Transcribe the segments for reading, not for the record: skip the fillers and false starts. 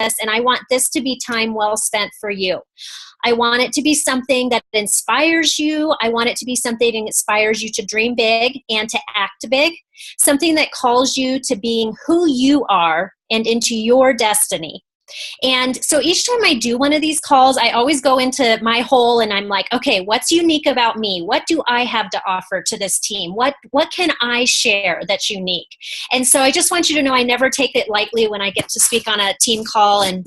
and I want this to be time well spent for you. I want it to be something that inspires you. I want it to be something that inspires you to dream big and to act big, something that calls you to being who you are and into your destiny. And so each time I do one of these calls, I always go into my hole and I'm like, okay, what's unique about me? What do I have to offer to this team? What can I share that's unique? And so I just want you to know I never take it lightly when I get to speak on a team call. And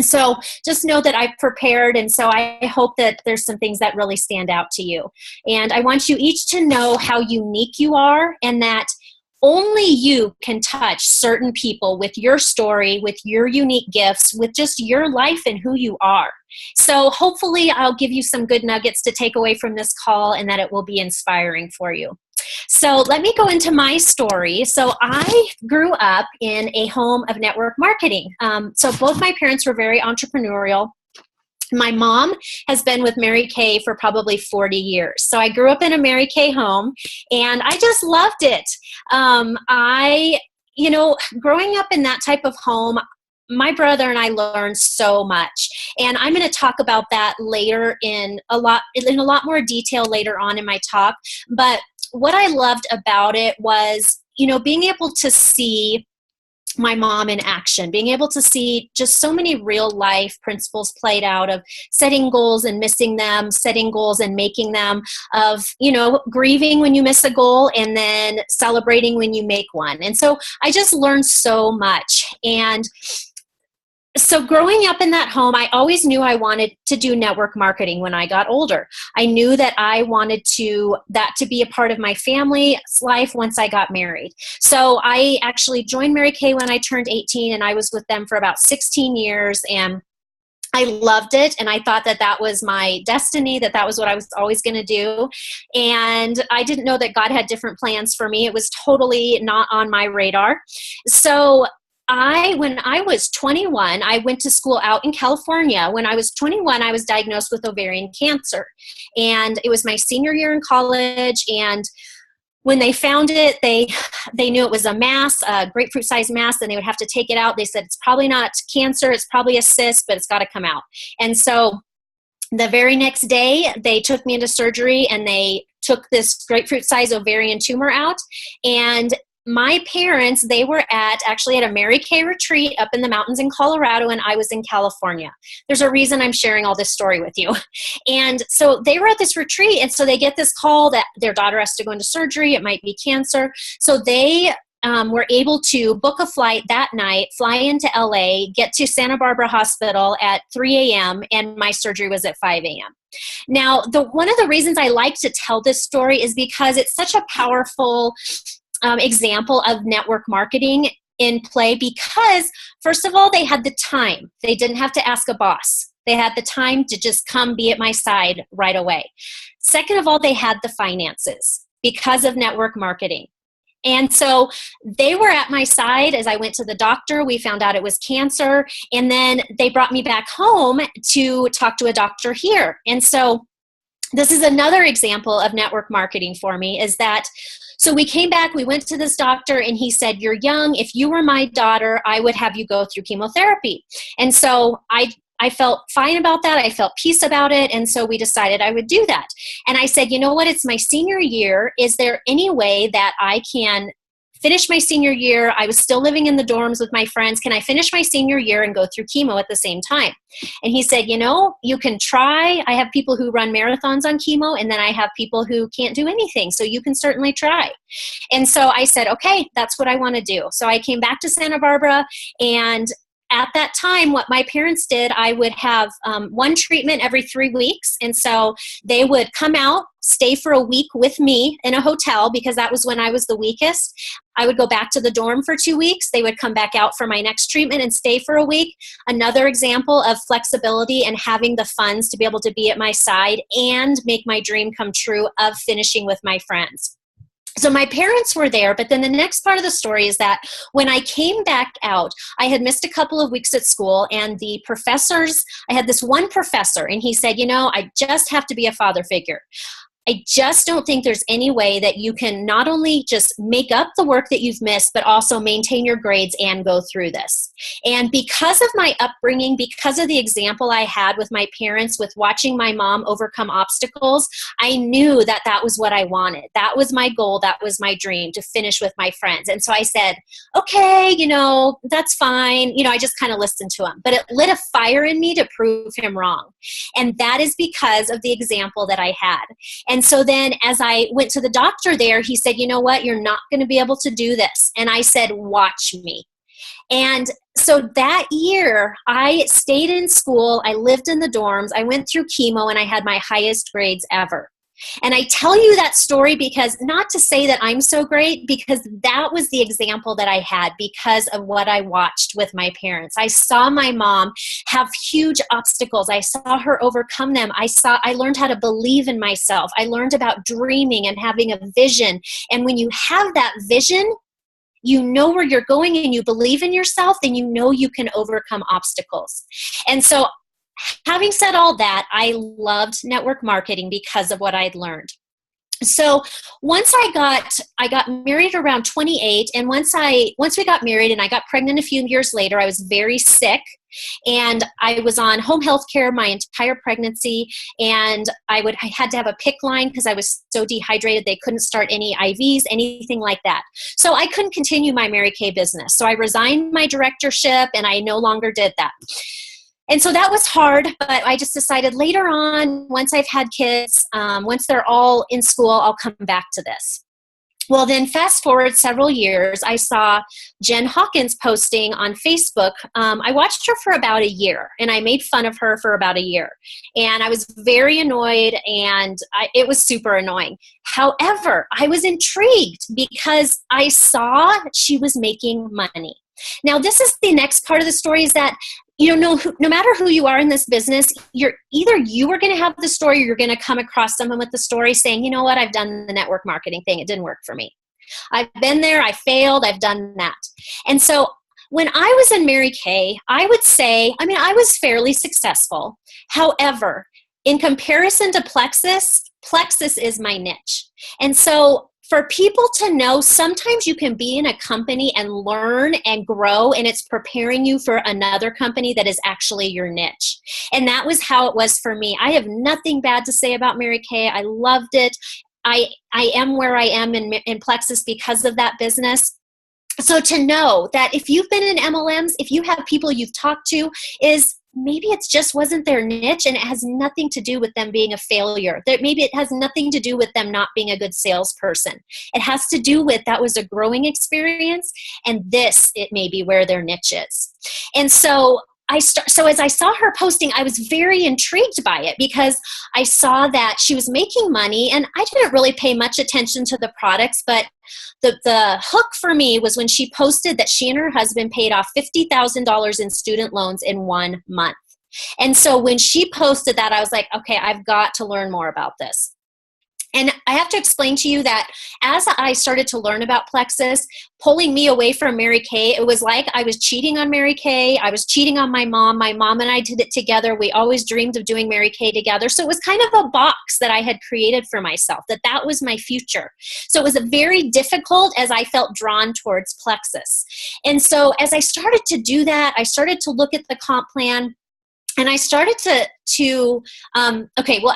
so just know that I've prepared, and so I hope that there's some things that really stand out to you. And I want you each to know how unique you are, and that only you can touch certain people with your story, with your unique gifts, with just your life and who you are. So hopefully I'll give you some good nuggets to take away from this call, and that it will be inspiring for you. So let me go into my story. So I grew up in a home of network marketing. So both my parents were very entrepreneurial. My mom has been with Mary Kay for probably 40 years. So I grew up in a Mary Kay home, and I just loved it. Growing up in that type of home, my brother and I learned so much, and I'm going to talk about that later in a lot more detail later on in my talk. But what I loved about it was, being able to see my mom in action, being able to see just so many real life principles played out of setting goals and missing them, setting goals and making them, of, grieving when you miss a goal and then celebrating when you make one. And so I just learned so much. And so growing up in that home, I always knew I wanted to do network marketing when I got older. I knew that I wanted that to be a part of my family's life once I got married. So I actually joined Mary Kay when I turned 18, and I was with them for about 16 years, and I loved it, and I thought that was my destiny, that was what I was always going to do. And I didn't know that God had different plans for me. It was totally not on my radar. So when I was 21, I went to school out in California. When I was 21, I was diagnosed with ovarian cancer. And it was my senior year in college. And when they found it, they knew it was a mass, a grapefruit-sized mass, and they would have to take it out. They said, it's probably not cancer, it's probably a cyst, but it's got to come out. And so the very next day, they took me into surgery, and they took this grapefruit-sized ovarian tumor out. And my parents, they were actually at a Mary Kay retreat up in the mountains in Colorado, and I was in California. There's a reason I'm sharing all this story with you. And so they were at this retreat, and so they get this call that their daughter has to go into surgery. It might be cancer. So they were able to book a flight that night, fly into LA, get to Santa Barbara Hospital at 3 a.m., and my surgery was at 5 a.m. Now, one of the reasons I like to tell this story is because it's such a powerful example of network marketing in play, because first of all, they had the time. They didn't have to ask a boss. They had the time to just come be at my side right away. Second of all, they had the finances because of network marketing. And so they were at my side as I went to the doctor. We found out it was cancer, and then they brought me back home to talk to a doctor here. And so this is another example of network marketing for me, is that so we came back, we went to this doctor, and he said, you're young. If you were my daughter, I would have you go through chemotherapy. And so I felt fine about that. I felt peace about it. And so we decided I would do that. And I said, you know what? It's my senior year. Is there any way that I can finish my senior year? I was still living in the dorms with my friends. Can I finish my senior year and go through chemo at the same time? And he said, you can try. I have people who run marathons on chemo, and then I have people who can't do anything. So you can certainly try. And so I said, okay, that's what I want to do. So I came back to Santa Barbara, and at that time, what my parents did, I would have one treatment every 3 weeks. And so they would come out, stay for a week with me in a hotel, because that was when I was the weakest. I would go back to the dorm for 2 weeks. They would come back out for my next treatment and stay for a week. Another example of flexibility and having the funds to be able to be at my side and make my dream come true of finishing with my friends. So my parents were there, but then the next part of the story is that when I came back out, I had missed a couple of weeks at school, and the professors, I had this one professor, and he said, I just have to be a father figure. I just don't think there's any way that you can not only just make up the work that you've missed, but also maintain your grades and go through this. And because of my upbringing, because of the example I had with my parents, with watching my mom overcome obstacles, I knew that that was what I wanted. That was my goal. That was my dream, to finish with my friends. And so I said, okay, that's fine. I just kind of listened to him. But it lit a fire in me to prove him wrong. And that is because of the example that I had. And so then as I went to the doctor there, he said, you know what, you're not going to be able to do this. And I said, watch me. And so that year, I stayed in school. I lived in the dorms. I went through chemo and I had my highest grades ever. And I tell you that story because, not to say that I'm so great, because that was the example that I had because of what I watched with my parents. I saw my mom have huge obstacles. I saw her overcome them. I learned how to believe in myself. I learned about dreaming and having a vision. And when you have that vision, you know where you're going and you believe in yourself, then you know you can overcome obstacles. And so, having said all that, I loved network marketing because of what I'd learned. So once I got married around 28, and once we got married and I got pregnant a few years later, I was very sick, and I was on home health care my entire pregnancy, and I had to have a PICC line because I was so dehydrated they couldn't start any IVs, anything like that. So I couldn't continue my Mary Kay business. So I resigned my directorship and I no longer did that. And so that was hard, but I just decided later on, once I've had kids, once they're all in school, I'll come back to this. Well, then fast forward several years, I saw Jen Hawkins posting on Facebook. I watched her for about a year, and I made fun of her for about a year. And I was very annoyed, and it was super annoying. However, I was intrigued because I saw she was making money. Now, this is the next part of the story, is that no matter who you are in this business, you are going to have the story, or you're going to come across someone with the story saying, you know what, I've done the network marketing thing. It didn't work for me. I've been there. I failed. I've done that. And so when I was in Mary Kay, I would say, I was fairly successful. However, in comparison to Plexus is my niche. And so for people to know, sometimes you can be in a company and learn and grow, and it's preparing you for another company that is actually your niche. And that was how it was for me. I have nothing bad to say about Mary Kay. I loved it. I am where I am in Plexus because of that business. So to know that if you've been in MLMs, if you have people you've talked to, is maybe it just wasn't their niche, and it has nothing to do with them being a failure. That maybe it has nothing to do with them not being a good salesperson. It has to do with that was a growing experience, and it may be where their niche is. And so as I saw her posting, I was very intrigued by it because I saw that she was making money, and I didn't really pay much attention to the products, but the hook for me was when she posted that she and her husband paid off $50,000 in student loans in 1 month. And so when she posted that, I was like, okay, I've got to learn more about this. And I have to explain to you that as I started to learn about Plexus, pulling me away from Mary Kay, it was like I was cheating on Mary Kay. I was cheating on my mom. My mom and I did it together. We always dreamed of doing Mary Kay together. So it was kind of a box that I had created for myself, that was my future. So it was very difficult as I felt drawn towards Plexus. And so as I started to do that, I started to look at the comp plan. And I started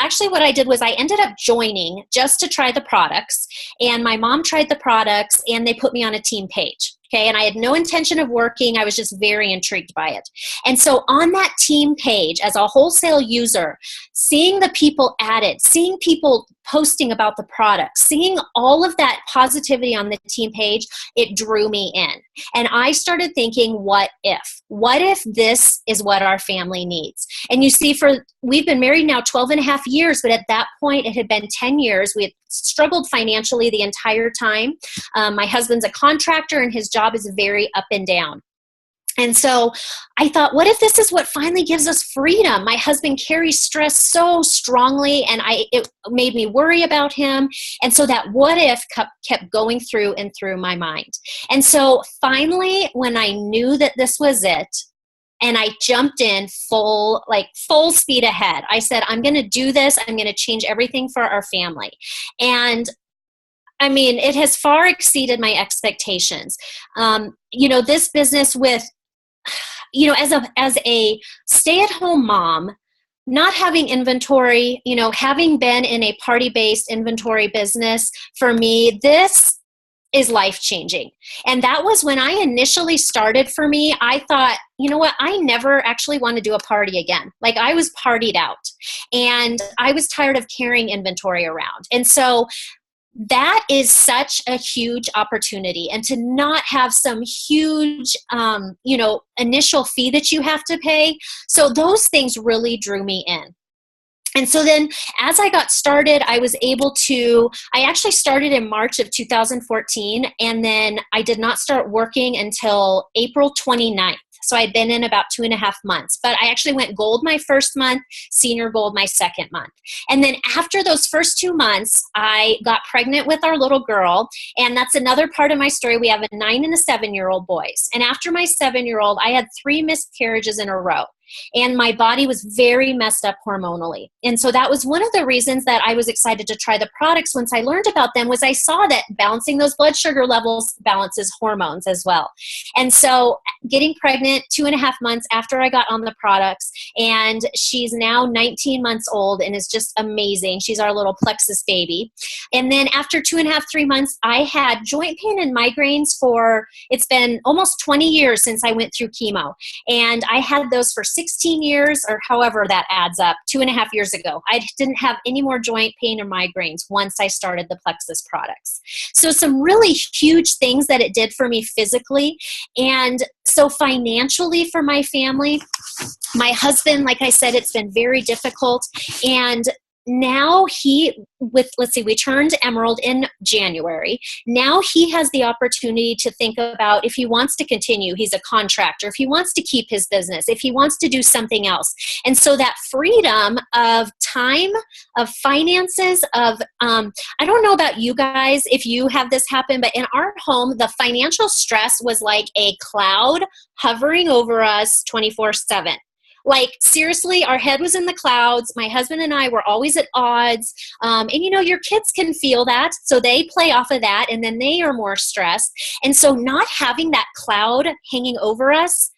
actually what I did was I ended up joining just to try the products, and my mom tried the products, and they put me on a team page. Okay, and I had no intention of working. I was just very intrigued by it. And so on that team page, as a wholesale user, seeing the people added, seeing people posting about the product, seeing all of that positivity on the team page, it drew me in. And I started thinking, what if? What if this is what our family needs? And you see, we've been married now 12 and a half years, but at that point it had been 10 years. We had struggled financially the entire time. My husband's a contractor, and his job is very up and down. And so I thought, what if this is what finally gives us freedom? My husband carries stress so strongly, and it made me worry about him. And so that what if kept going through and through my mind. And so finally, when I knew that this was it, and I jumped in full speed ahead. I said, I'm going to do this. I'm going to change everything for our family. And I mean, it has far exceeded my expectations. This business with, as a stay-at-home mom, not having inventory, having been in a party-based inventory business, for me, this is life-changing. And that was when I initially started. For me, I thought, you know what, I never actually want to do a party again. Like, I was partied out and I was tired of carrying inventory around. And so that is such a huge opportunity. And to not have some huge, initial fee that you have to pay. So those things really drew me in. And so then as I got started, I actually started in March of 2014, and then I did not start working until April 29th. So I'd been in about 2.5 months, but I actually went gold my first month, senior gold my second month. And then after those first 2 months, I got pregnant with our little girl. And that's another part of my story. We have a 9 and a 7-year-old boys. And after my 7-year-old, I had 3 miscarriages in a row. And my body was very messed up hormonally. And so that was one of the reasons that I was excited to try the products once I learned about them, was I saw that balancing those blood sugar levels balances hormones as well. And so getting pregnant 2.5 months after I got on the products, and she's now 19 months old and is just amazing. She's our little plexus baby. And then after 2.5, 3 months, I had joint pain and migraines it's been almost 20 years since I went through chemo. And I had those for 16 years, or however that adds up, 2.5 years ago. I didn't have any more joint pain or migraines once I started the Plexus products. So some really huge things that it did for me physically. And so financially for my family, my husband, like I said, it's been very difficult. And now we turned Emerald in January. Now he has the opportunity to think about if he wants to continue. He's a contractor. If he wants to keep his business, if he wants to do something else. And so that freedom of time, of finances, I don't know about you guys, if you have this happen, but in our home, the financial stress was like a cloud hovering over us 24/7. Like, seriously, our head was in the clouds. My husband and I were always at odds. And your kids can feel that. So they play off of that, and then they are more stressed. And so not having that cloud hanging over us,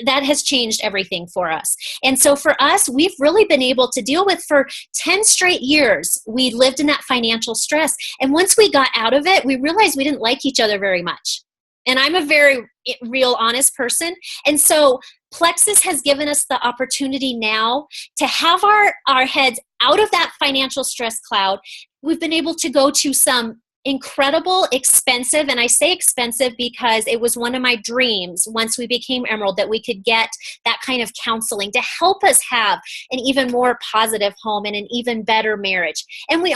that has changed everything for us. And so for us, we've really been able to deal with, for 10 straight years, we lived in that financial stress. And once we got out of it, we realized we didn't like each other very much. And I'm a very real, honest person. And so Plexus has given us the opportunity now to have our heads out of that financial stress cloud. We've been able to go to some incredible, expensive, and I say expensive because it was one of my dreams once we became Emerald, that we could get that kind of counseling to help us have an even more positive home and an even better marriage. And we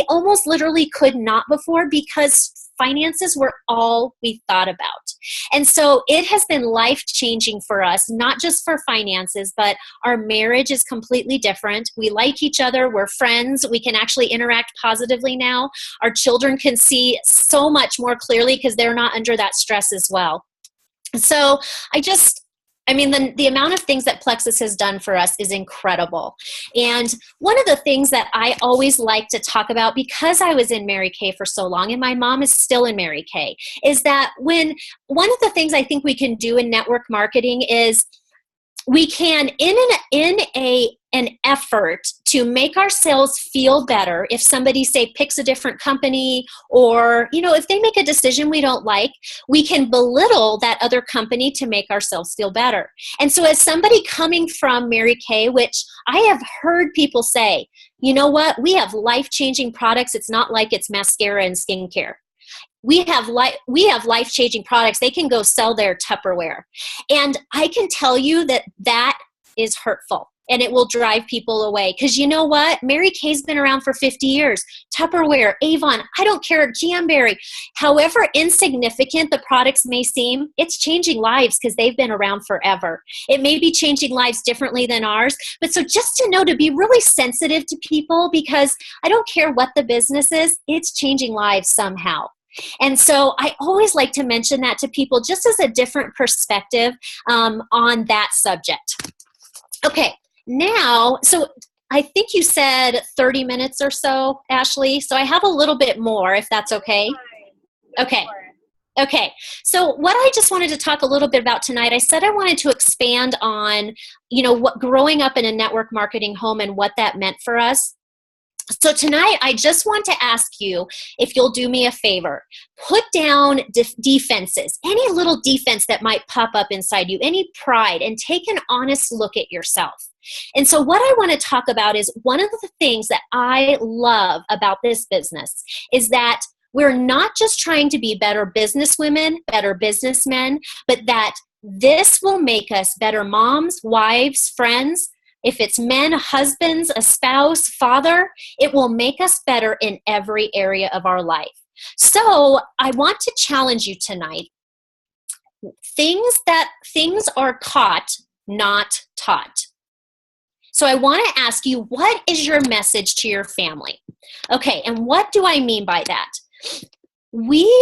almost literally could not before, because finances were all we thought about. And so it has been life-changing for us, not just for finances, but our marriage is completely different. We like each other. We're friends. We can actually interact positively now. Our children can see so much more clearly because they're not under that stress as well. So the amount of things that Plexus has done for us is incredible. And one of the things that I always like to talk about, because I was in Mary Kay for so long, and my mom is still in Mary Kay, is that one of the things I think we can do in network marketing is we can, in an effort to make ourselves feel better, if somebody, say, picks a different company, or, if they make a decision we don't like, we can belittle that other company to make ourselves feel better. And so as somebody coming from Mary Kay, which I have heard people say, you know what, we have life-changing products. It's not like it's mascara and skincare. We have life-changing products. They can go sell their Tupperware. And I can tell you that is hurtful, and it will drive people away. Because you know what? Mary Kay's been around for 50 years. Tupperware, Avon, I don't care, Jamberry. However insignificant the products may seem, it's changing lives because they've been around forever. It may be changing lives differently than ours. But so just to know, to be really sensitive to people, because I don't care what the business is, it's changing lives somehow. And so I always like to mention that to people just as a different perspective on that subject. Okay, now, so I think you said 30 minutes or so, Ashley. So I have a little bit more, if that's okay. Okay. Okay, so what I just wanted to talk a little bit about tonight, I said I wanted to expand on, what growing up in a network marketing home and what that meant for us. So tonight, I just want to ask you if you'll do me a favor. Put down defenses, any little defense that might pop up inside you, any pride, and take an honest look at yourself. And so what I want to talk about is one of the things that I love about this business is that we're not just trying to be better businesswomen, better businessmen, but that this will make us better moms, wives, friends. If it's men, husbands, a spouse, father, it will make us better in every area of our life. So I want to challenge you tonight. Things are caught, not taught. So I want to ask you, what is your message to your family? Okay, and what do I mean by that? We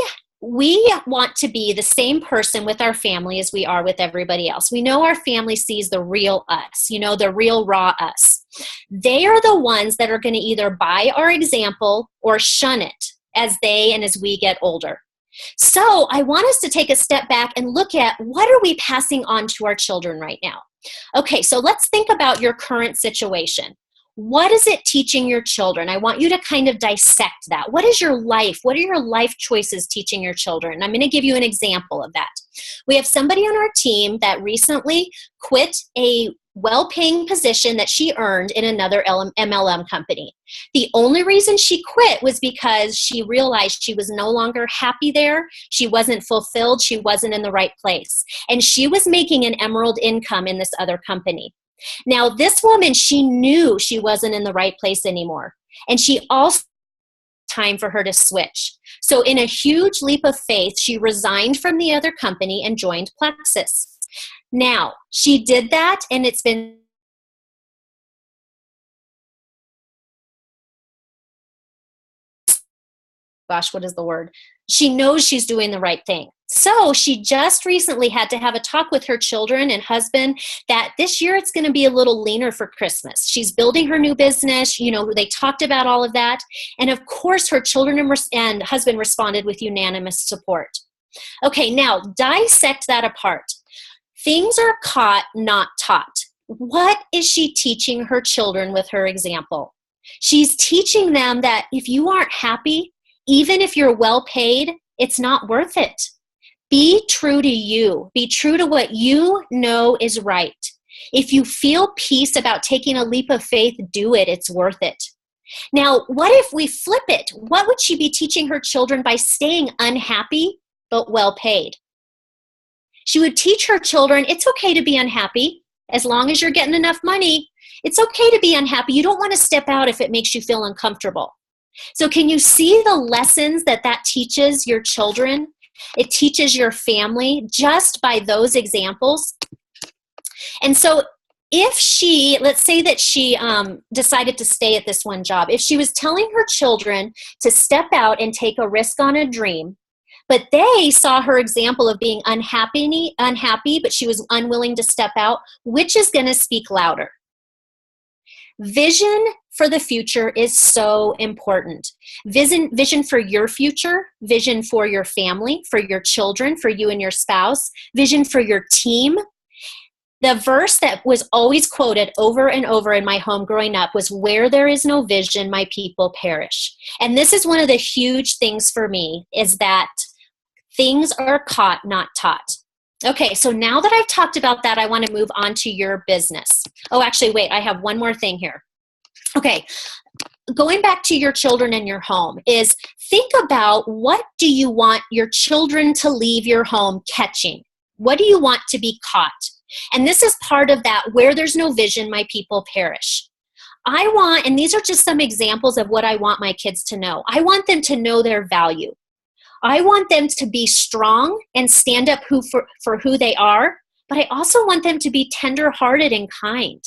want to be the same person with our family as we are with everybody else. We know our family sees the real us, the real raw us. They are the ones that are going to either buy our example or shun it as we get older. So I want us to take a step back and look at what are we passing on to our children right now? Okay, so let's think about your current situation. What is it teaching your children? I want you to kind of dissect that. What is your life? What are your life choices teaching your children? I'm going to give you an example of that. We have somebody on our team that recently quit a well-paying position that she earned in another MLM company. The only reason she quit was because she realized she was no longer happy there. She wasn't fulfilled. She wasn't in the right place. And she was making an emerald income in this other company. Now, this woman, she knew she wasn't in the right place anymore. And she also time for her to switch. So in a huge leap of faith, she resigned from the other company and joined Plexus. Now, she did that, and it's been what is the word? She knows she's doing the right thing. So she just recently had to have a talk with her children and husband that this year it's going to be a little leaner for Christmas. She's building her new business. They talked about all of that. And of course, her children and husband responded with unanimous support. Okay, now dissect that apart. Things are caught, not taught. What is she teaching her children with her example? She's teaching them that if you aren't happy, even if you're well paid, it's not worth it. Be true to you. Be true to what you know is right. If you feel peace about taking a leap of faith, do it. It's worth it. Now, what if we flip it? What would she be teaching her children by staying unhappy but well paid? She would teach her children, it's okay to be unhappy as long as you're getting enough money. It's okay to be unhappy. You don't want to step out if it makes you feel uncomfortable. So can you see the lessons that teaches your children? It teaches your family just by those examples. And so let's say that she decided to stay at this one job. If she was telling her children to step out and take a risk on a dream, but they saw her example of being unhappy, but she was unwilling to step out, which is going to speak louder? Vision for the future is so important. Vision for your future, vision for your family, for your children, for you and your spouse, vision for your team. The verse that was always quoted over and over in my home growing up was, where there is no vision, my people perish. And this is one of the huge things for me, is that things are caught, not taught. Okay, so now that I've talked about that, I want to move on to your business. Oh, actually, wait, I have one more thing here. Okay, going back to your children and your home is think about, what do you want your children to leave your home catching? What do you want to be caught? And this is part of that, where there's no vision, my people perish. I want, and these are just some examples of what I want my kids to know. I want them to know their value. I want them to be strong and stand up for who they are, but I also want them to be tender-hearted and kind.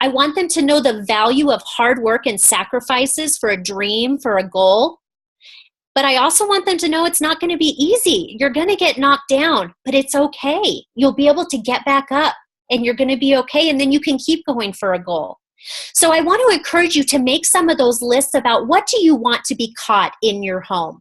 I want them to know the value of hard work and sacrifices for a dream, for a goal. But I also want them to know it's not going to be easy. You're going to get knocked down, but it's okay. You'll be able to get back up and you're going to be okay. And then you can keep going for a goal. So I want to encourage you to make some of those lists about what do you want to be caught in your home.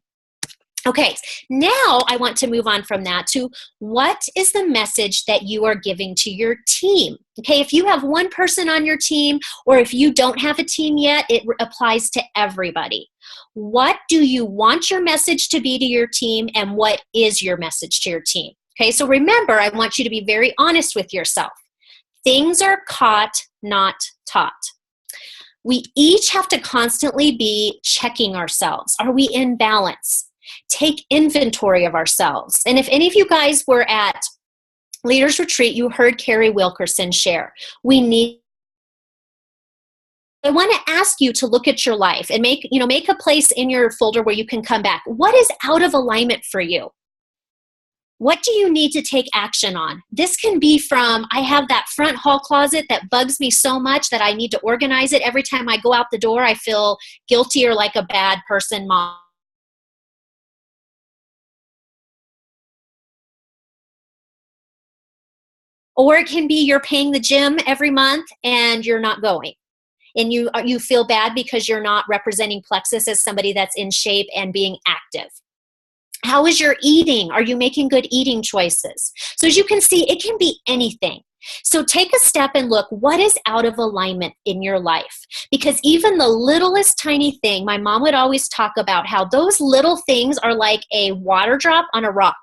Okay, now I want to move on from that to what is the message that you are giving to your team? Okay, if you have one person on your team or if you don't have a team yet, it applies to everybody. What do you want your message to be to your team and what is your message to your team? Okay, so remember, I want you to be very honest with yourself. Things are caught, not taught. We each have to constantly be checking ourselves. Are we in balance? Take inventory of ourselves. And if any of you guys were at Leaders Retreat, you heard Carrie Wilkerson share. I want to ask you to look at your life and make a place in your folder where you can come back. What is out of alignment for you? What do you need to take action on? This can be from, I have that front hall closet that bugs me so much that I need to organize it. Every time I go out the door, I feel guilty or like a bad person, mom. Or it can be you're paying the gym every month and you're not going. And you feel bad because you're not representing Plexus as somebody that's in shape and being active. How is your eating? Are you making good eating choices? So as you can see, it can be anything. So take a step and look, what is out of alignment in your life? Because even the littlest tiny thing, my mom would always talk about how those little things are like a water drop on a rock.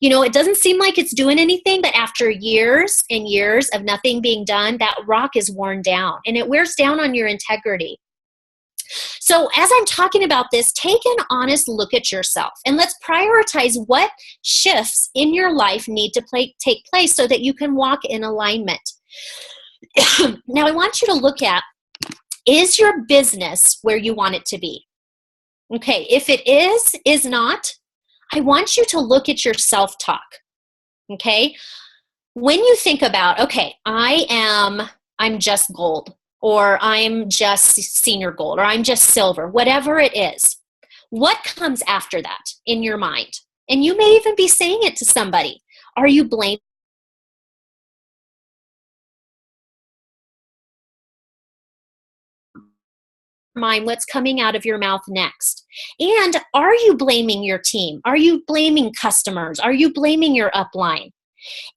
It doesn't seem like it's doing anything, but after years and years of nothing being done, that rock is worn down and it wears down on your integrity. So as I'm talking about this, take an honest look at yourself and let's prioritize what shifts in your life need to take place so that you can walk in alignment. Now I want you to look at, is your business where you want it to be? Okay, if it is not, I want you to look at your self-talk, okay? When you think about, okay, I'm just gold, or I'm just senior gold, or I'm just silver, whatever it is, what comes after that in your mind? And you may even be saying it to somebody. Are you blaming? Mind what's coming out of your mouth next. And are you blaming your team? Are you blaming customers? Are you blaming your upline?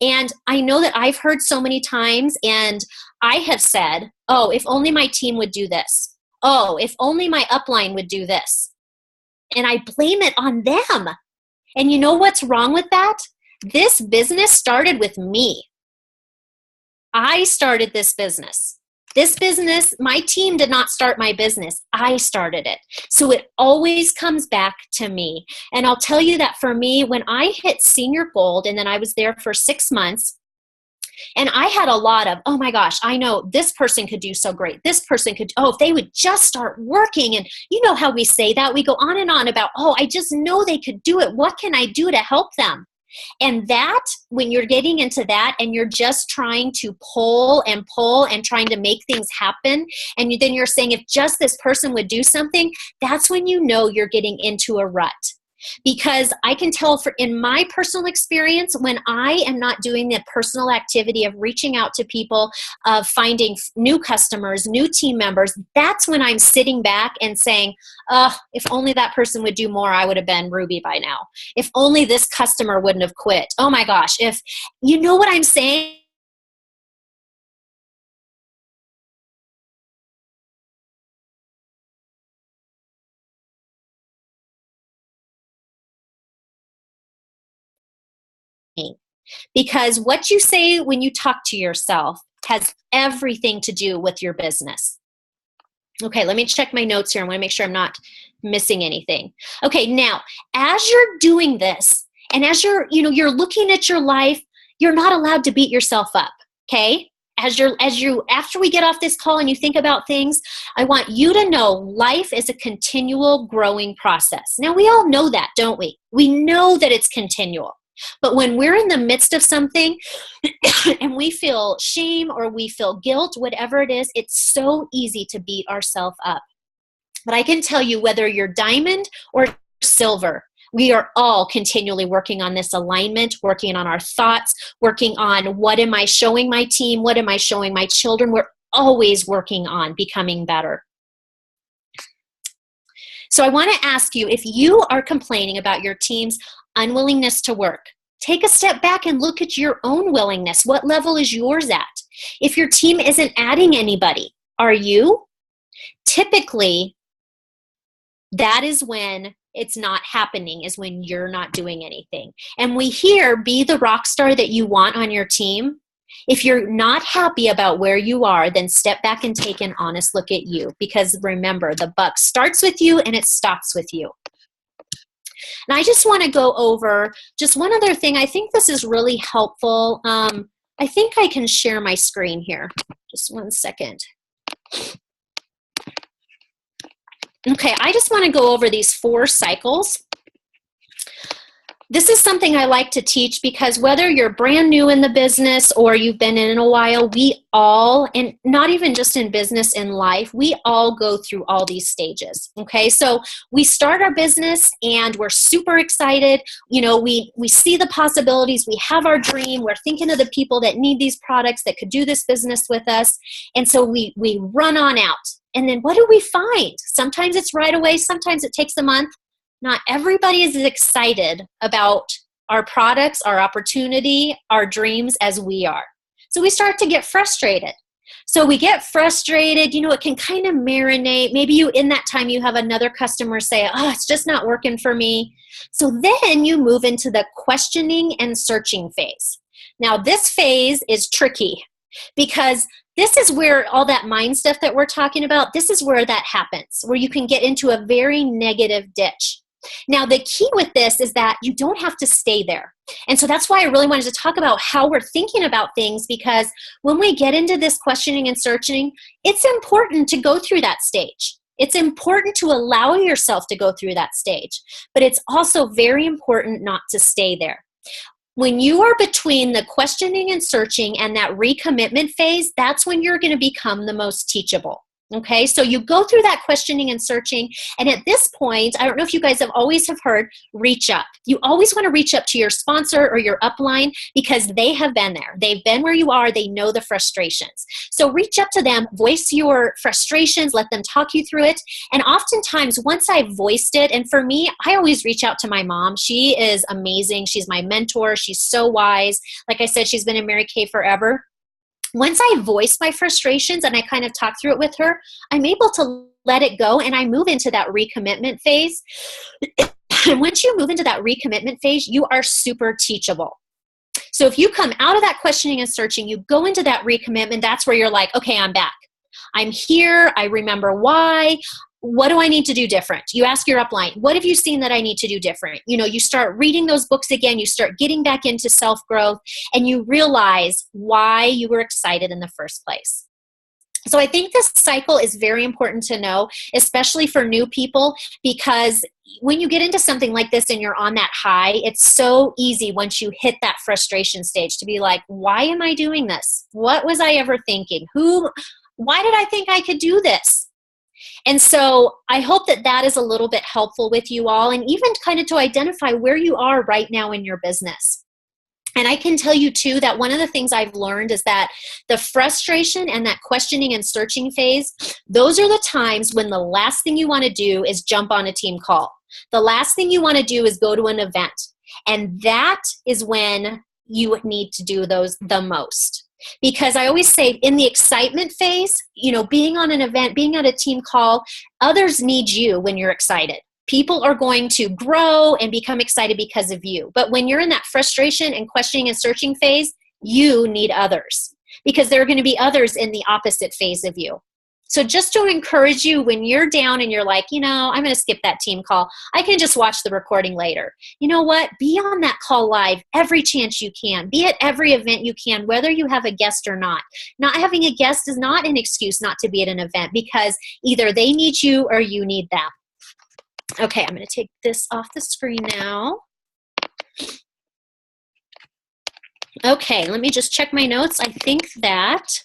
And I know that I've heard so many times and I have said, oh, if only my team would do this. Oh, if only my upline would do this. And I blame it on them. And you know what's wrong with that? This business started with me. I started this business. This business, my team did not start my business. I started it. So it always comes back to me. And I'll tell you that for me, when I hit senior gold, and then I was there for 6 months, and I had a lot of, oh my gosh, I know this person could do so great. This person could, oh, if they would just start working. And you know how we say that. We go on and on about, oh, I just know they could do it. What can I do to help them? And that, when you're getting into that and you're just trying to pull and trying to make things happen, and then you're saying, if just this person would do something, that's when you know you're getting into a rut. Because I can tell in my personal experience, when I am not doing the personal activity of reaching out to people, of finding new customers, new team members, that's when I'm sitting back and saying, if only that person would do more, I would have been Ruby by now. If only this customer wouldn't have quit. Oh my gosh, if you know what I'm saying? Because what you say when you talk to yourself has everything to do with your business. Okay, let me check my notes here. I want to make sure I'm not missing anything. Okay, now, as you're doing this, and as you're looking at your life, you're not allowed to beat yourself up, okay? After we get off this call and you think about things, I want you to know life is a continual growing process. Now, we all know that, don't we? We know that it's continual. But when we're in the midst of something and we feel shame or we feel guilt, whatever it is, it's so easy to beat ourselves up. But I can tell you, whether you're diamond or silver. We are all continually working on this alignment, working on our thoughts, working on what am I showing my team? What am I showing my children? We're always working on becoming better. So I want to ask you, if you are complaining about your team's unwillingness to work, take a step back and look at your own willingness. What level is yours at? If your team isn't adding anybody, are you? Typically, that is when it's not happening, is when you're not doing anything. And we hear, be the rock star that you want on your team. If you're not happy about where you are, then step back and take an honest look at you. Because remember, the buck starts with you and it stops with you. And I just want to go over just one other thing. I think this is really helpful. I think I can share my screen here. Just one second. Okay, I just want to go over these 4 cycles. This is something I like to teach because whether you're brand new in the business or you've been in a while, we all, and not even just in business, in life, we all go through all these stages, okay? So we start our business and we're super excited. You know, we see the possibilities. We have our dream. We're thinking of the people that need these products, that could do this business with us. And so we run on out. And then what do we find? Sometimes it's right away. Sometimes it takes a month. Not everybody is as excited about our products, our opportunity, our dreams as we are. So we start to get frustrated. So we get frustrated, you know, it can kind of marinate. Maybe in that time you have another customer say, oh, it's just not working for me. So then you move into the questioning and searching phase. Now this phase is tricky because this is where all that mind stuff that we're talking about, this is where that happens, where you can get into a very negative ditch. Now, the key with this is that you don't have to stay there. And so that's why I really wanted to talk about how we're thinking about things, because when we get into this questioning and searching, it's important to go through that stage. It's important to allow yourself to go through that stage, but it's also very important not to stay there. When you are between the questioning and searching and that recommitment phase, that's when you're going to become the most teachable. Okay, so you go through that questioning and searching, and at this point, I don't know if you guys have heard, reach up. You always want to reach up to your sponsor or your upline because they have been there. They've been where you are. They know the frustrations. So reach up to them, voice your frustrations, let them talk you through it. And oftentimes, once I've voiced it, and for me, I always reach out to my mom. She is amazing. She's my mentor. She's so wise. Like I said, she's been in Mary Kay forever. Once I voice my frustrations and I kind of talk through it with her, I'm able to let it go and I move into that recommitment phase. And once you move into that recommitment phase, you are super teachable. So if you come out of that questioning and searching, you go into that recommitment, that's where you're like, okay, I'm back. I'm here. I remember why. What do I need to do different? You ask your upline, what have you seen that I need to do different? You know, you start reading those books again, you start getting back into self-growth, and you realize why you were excited in the first place. So I think this cycle is very important to know, especially for new people, because when you get into something like this and you're on that high, it's so easy once you hit that frustration stage to be like, why am I doing this? What was I ever thinking? Why did I think I could do this? And so I hope that that is a little bit helpful with you all, and even kind of to identify where you are right now in your business. And I can tell you too that one of the things I've learned is that the frustration and that questioning and searching phase, those are the times when the last thing you want to do is jump on a team call. The last thing you want to do is go to an event. And that is when you need to do those the most. Because I always say in the excitement phase, you know, being on an event, being at a team call, others need you when you're excited. People are going to grow and become excited because of you. But when you're in that frustration and questioning and searching phase, you need others because there are going to be others in the opposite phase of you. So just to encourage you when you're down and you're like, you know, I'm going to skip that team call. I can just watch the recording later. You know what? Be on that call live every chance you can. Be at every event you can, whether you have a guest or not. Not having a guest is not an excuse not to be at an event because either they need you or you need them. Okay, I'm going to take this off the screen now. Okay, let me just check my notes. I think that...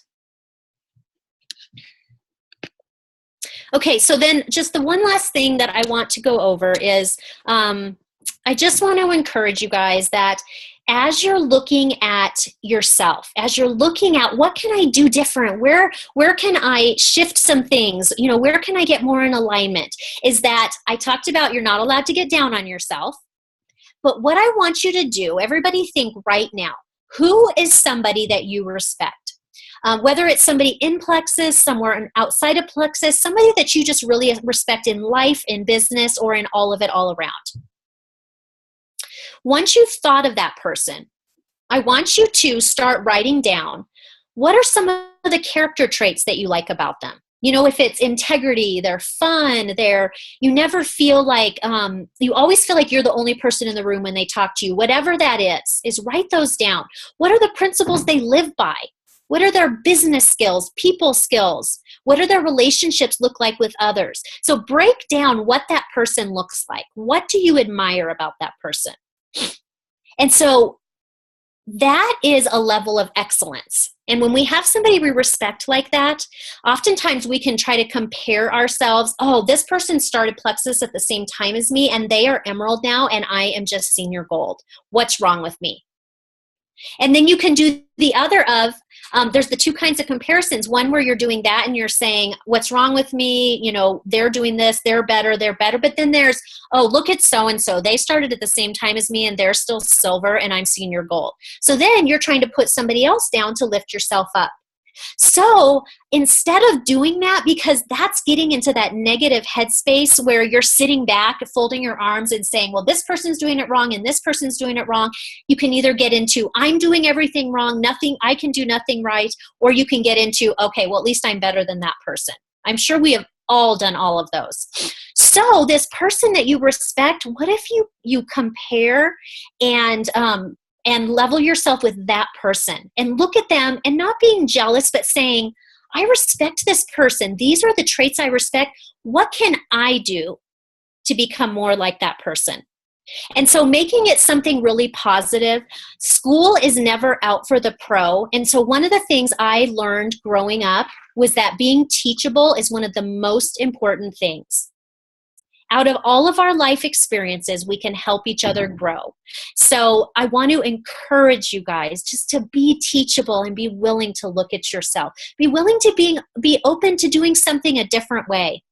Okay, so then just the one last thing that I want to go over is I just want to encourage you guys that as you're looking at yourself, as you're looking at what can I do different, where can I shift some things, you know, where can I get more in alignment, is that I talked about you're not allowed to get down on yourself. But what I want you to do, everybody think right now, who is somebody that you respect? Whether it's somebody in Plexus, somewhere outside of Plexus, somebody that you just really respect in life, in business, or in all of it all around. Once you've thought of that person, I want you to start writing down what are some of the character traits that you like about them. You know, if it's integrity, they're fun, you never feel like, you always feel like you're the only person in the room when they talk to you. Whatever that is write those down. What are the principles they live by? What are their business skills, people skills? What do their relationships look like with others? So break down what that person looks like. What do you admire about that person? And so that is a level of excellence. And when we have somebody we respect like that, oftentimes we can try to compare ourselves. Oh, this person started Plexus at the same time as me, and they are Emerald now, and I am just Senior Gold. What's wrong with me? And then you can do the other of, there's the two kinds of comparisons. One where you're doing that and you're saying, what's wrong with me? You know, they're doing this, they're better. But then there's, oh, look at so-and-so. They started at the same time as me and they're still silver and I'm Senior Gold. So then you're trying to put somebody else down to lift yourself up. So instead of doing that, because that's getting into that negative headspace where you're sitting back, folding your arms and saying, well, this person's doing it wrong and this person's doing it wrong. You can either get into, I'm doing everything wrong, I can do nothing right, or you can get into, okay, well, at least I'm better than that person. I'm sure we have all done all of those. So this person that you respect, what if you compare and level yourself with that person and look at them and not being jealous, but saying, I respect this person. These are the traits I respect. What can I do to become more like that person? And so making it something really positive. School is never out for the pro. And so one of the things I learned growing up was that being teachable is one of the most important things. Out of all of our life experiences, we can help each other grow. So I want to encourage you guys just to be teachable and be willing to look at yourself. Be willing to be open to doing something a different way.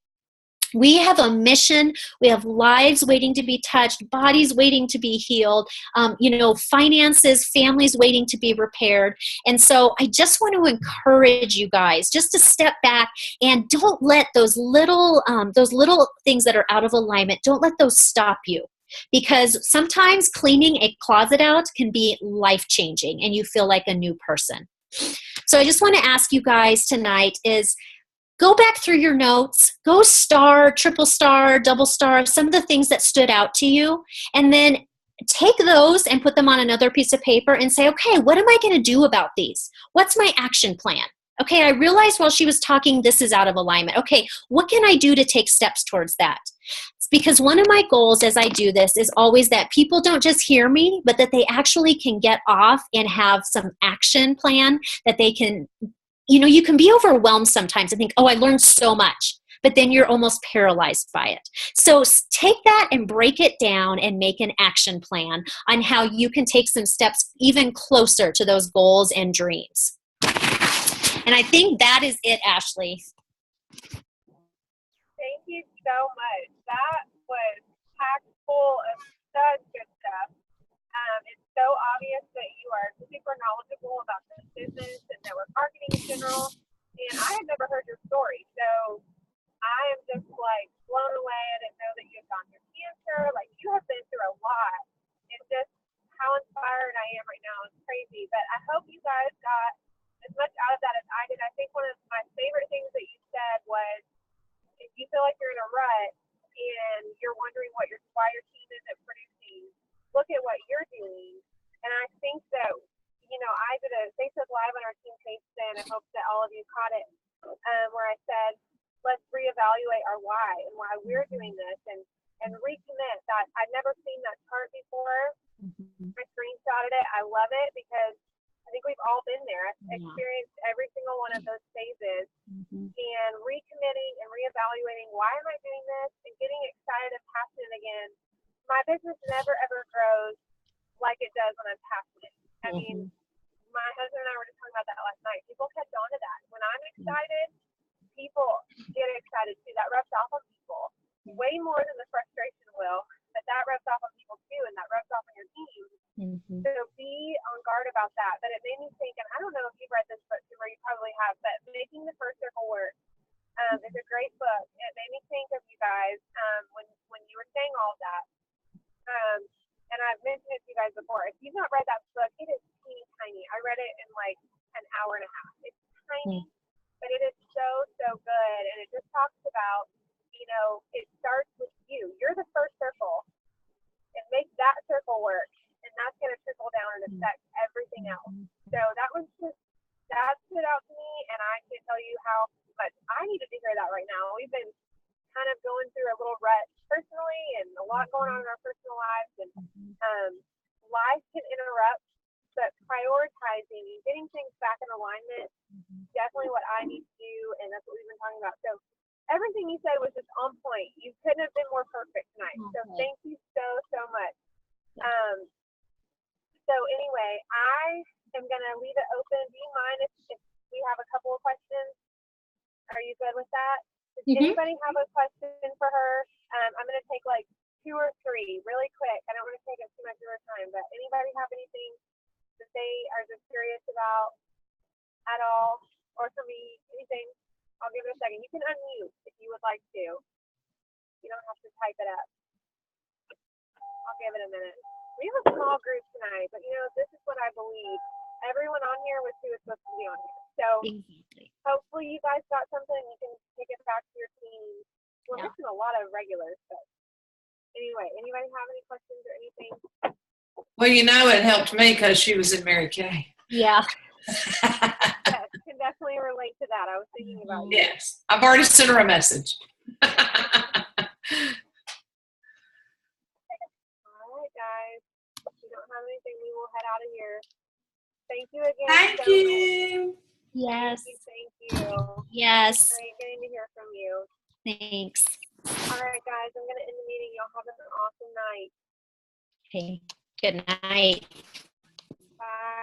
We have a mission. We have lives waiting to be touched, bodies waiting to be healed, finances, families waiting to be repaired. And so I just want to encourage you guys just to step back and don't let those little things that are out of alignment, don't let those stop you. Because sometimes cleaning a closet out can be life-changing and you feel like a new person. So I just want to ask you guys tonight is, go back through your notes, go star, triple star, double star, some of the things that stood out to you, and then take those and put them on another piece of paper and say, okay, what am I going to do about these? What's my action plan? Okay, I realized while she was talking, this is out of alignment. Okay, what can I do to take steps towards that? It's because one of my goals as I do this is always that people don't just hear me, but that they actually can get off and have some action plan that they can. You can be overwhelmed sometimes and think, oh, I learned so much, but then you're almost paralyzed by it. So take that and break it down and make an action plan on how you can take some steps even closer to those goals and dreams. And I think that is it, Ashley. Thank you so much. That was packed full of such good stuff. It's so obvious that you are super knowledgeable about this business and network marketing in general. And I had never heard your story. So I am just like blown away. I didn't know that you had gone through cancer. Like, you have been through a lot. And just how inspired I am right now is crazy. But I hope you guys got as much out of that as I did. I think one of my favorite things that you said was, if you feel like you're in a rut and you're wondering why your team isn't producing, look at what you're doing. And I think that, I did a Facebook Live on our team page today, and I hope that all of you caught it, where I said, let's reevaluate our why and why we're doing this, and recommit that. I'd never seen that chart before. I screenshotted it. I love it because I think we've all been there. I've experienced every single one of those phases. and recommitting and reevaluating, why am I doing this, and getting excited and passionate again. My business never ever grows like it does when I'm passionate. I mean, my husband and I were just talking about that last night. People catch on to that. When I'm excited, people get excited too. That rubs off on people way more than the frustration will, but that rubs off on people too, and that rubs off on your team. So be on guard about that. But it made me think, and I don't know if you've read this book, or you probably have, but Making the First Circle Work is a great book. It made me think of you guys when you were saying all of that. And I've mentioned it to you guys before. If you've not read that book, it is teeny tiny. I read it in like an hour and a half. It's tiny, but it is so, so good. And it just talks about, it starts with you. You're the first circle. And make that circle work. And that's going to trickle down and affect everything else. So that stood out to me. And I can't tell you how much I needed to hear that right now. We've been kind of going through a little rut personally, and a lot going on in our personal lives, and life can interrupt, but prioritizing and getting things back in alignment is definitely what I need to do, and that's what we've been talking about. So everything you said was just on point. You couldn't have been more perfect tonight. So thank you so, so much. So anyway, I am going to leave it open. Do you mind if we have a couple of questions? Are you good with that? Does anybody have a question for her? I'm going to take like 2 or 3 really quick. I don't want to take up too much of her time, but anybody have anything that they are just curious about at all? Or for me, anything? I'll give it a second. You can unmute if you would like to. You don't have to type it up. I'll give it a minute. We have a small group tonight, but this is what I believe. Everyone on here was who was supposed to be on here. So hopefully you guys got something. You can take it back to your team. We're missing a lot of regulars, but anyway, anybody have any questions or anything? Well, it helped me because she was in Mary Kay. Yeah. Yes, can definitely relate to that. I was thinking about you. Yes, I've already sent her a message. All right, guys. If you don't have anything, we will head out of here. Thank you again. Thank you. Yes. Thank you. Yes. Great getting to hear from you. Thanks. All right, guys. I'm going to end the meeting. Y'all have an awesome night. Okay. Good night. Bye.